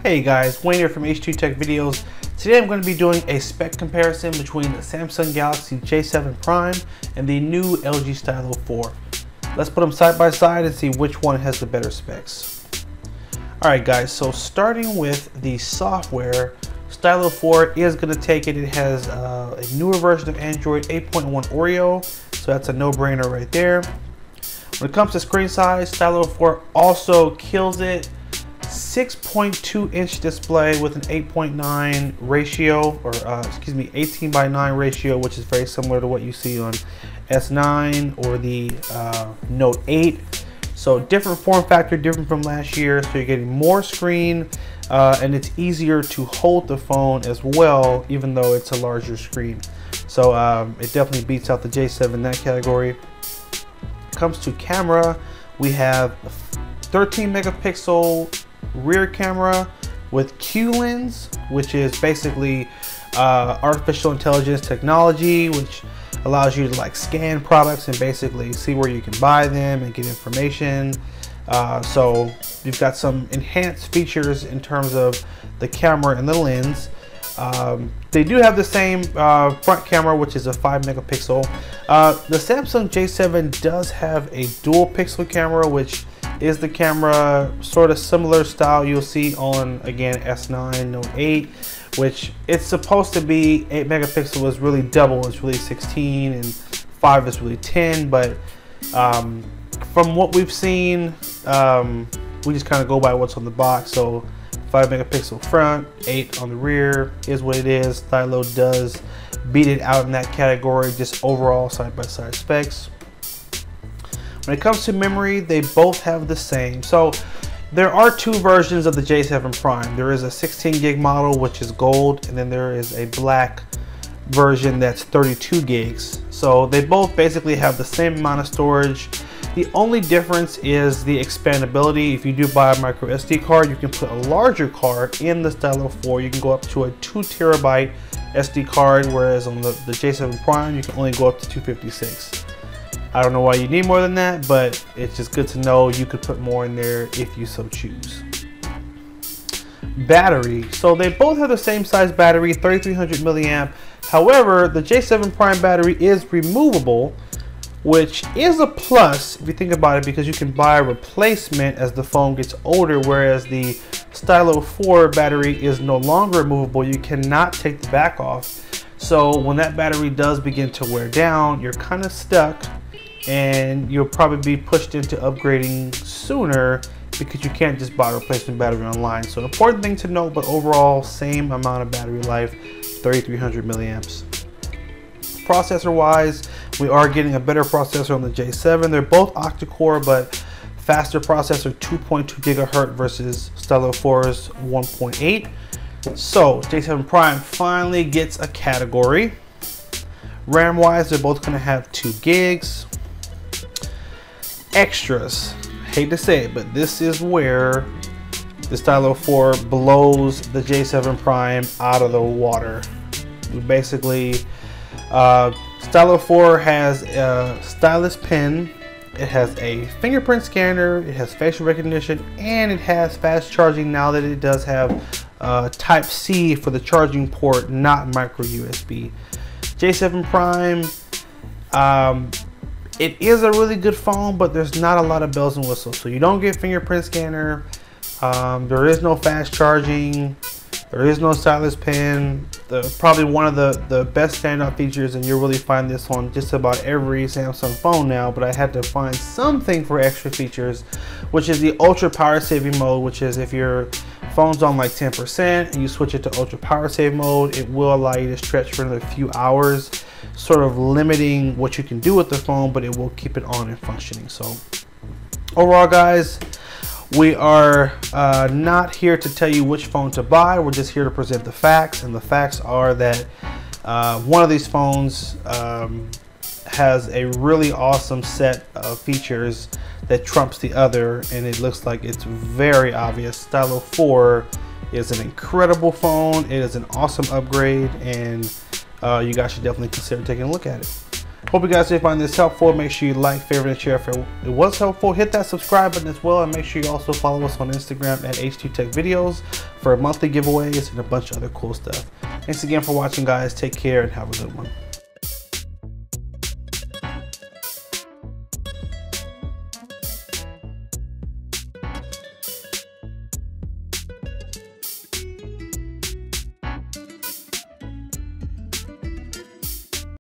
Hey guys, Wayne here from H2 Tech Videos. Today I'm going to be doing a spec comparison between the Samsung Galaxy J7 Prime and the new LG Stylo 4. Let's put them side by side and see which one has the better specs. Alright guys, so starting with the software, Stylo 4 is going to take it. It has a newer version of Android 8.1 Oreo, so that's a no-brainer right there. When it comes to screen size, Stylo 4 also kills it. 6.2 inch display with an 8.9 ratio, or 18:9 ratio, which is very similar to what you see on S9 or the Note 8. So different form factor, different from last year. So you're getting more screen, and it's easier to hold the phone as well, even though it's a larger screen. So it definitely beats out the J7 in that category. When it comes to camera, we have 13 megapixel rear camera with Q lens, which is basically artificial intelligence technology, which allows you to like scan products and basically see where you can buy them and get information. So you've got some enhanced features in terms of the camera and the lens. They do have the same front camera, which is a 5 megapixel. The Samsung J7 does have a dual pixel camera, which is the camera sort of similar style you'll see on, again, S9, Note 8, which it's supposed to be 8 megapixel is really double. It's really 16 and 5 is really 10, but from what we've seen, we just kind of go by what's on the box. So 5 megapixel front, 8 on the rear is what it is. Stylo does beat it out in that category, just overall side-by-side specs. When it comes to memory, they both have the same. So there are two versions of the J7 Prime. There is a 16 gig model, which is gold, and then there is a black version that's 32 gigs. So they both basically have the same amount of storage. The only difference is the expandability. If you do buy a micro SD card, you can put a larger card in the Stylo 4. You can go up to a 2 terabyte SD card, whereas on the J7 Prime, you can only go up to 256. I don't know why you need more than that, but it's just good to know you could put more in there if you so choose. Battery. So they both have the same size battery, 3300 milliamp. However, the J7 Prime battery is removable, which is a plus if you think about it, because you can buy a replacement as the phone gets older, whereas the Stylo 4 battery is no longer removable. You cannot take the back off. So when that battery does begin to wear down, you're kind of stuck, and you'll probably be pushed into upgrading sooner because you can't just buy a replacement battery online. So important thing to note, but overall same amount of battery life, 3300 milliamps. Processor wise, we are getting a better processor on the J7. They're both octa-core, but faster processor, 2.2 gigahertz versus Stylo 4's 1.8. So J7 Prime finally gets a category. RAM wise, they're both going to have 2 gigs. Extras, hate to say it, but this is where the Stylo 4 blows the J7 Prime out of the water. Basically, Stylo 4 has a stylus pen, it has a fingerprint scanner, it has facial recognition, and it has fast charging now that it does have Type C for the charging port, not micro USB. J7 Prime, it is a really good phone, but there's not a lot of bells and whistles. So you don't get fingerprint scanner, there is no fast charging, there is no stylus pen. Probably one of the best standout features, and you'll really find this on just about every Samsung phone now, but I had to find something for extra features, which is the ultra power saving mode, which is if your phone's on like 10% and you switch it to ultra power save mode, it will allow you to stretch for another few hours, sort of limiting what you can do with the phone, but it will keep it on and functioning. So overall guys, we are not here to tell you which phone to buy. We're just here to present the facts, and the facts are that one of these phones has a really awesome set of features that trumps the other, and it looks like it's very obvious. Stylo 4 is an incredible phone. It is an awesome upgrade, and you guys should definitely consider taking a look at it. Hope you guys did find this helpful. Make sure you like, favorite, and share if it was helpful. Hit that subscribe button as well, and make sure you also follow us on Instagram at H2TechVideos for monthly giveaways and a bunch of other cool stuff. Thanks again for watching, guys. Take care and have a good one.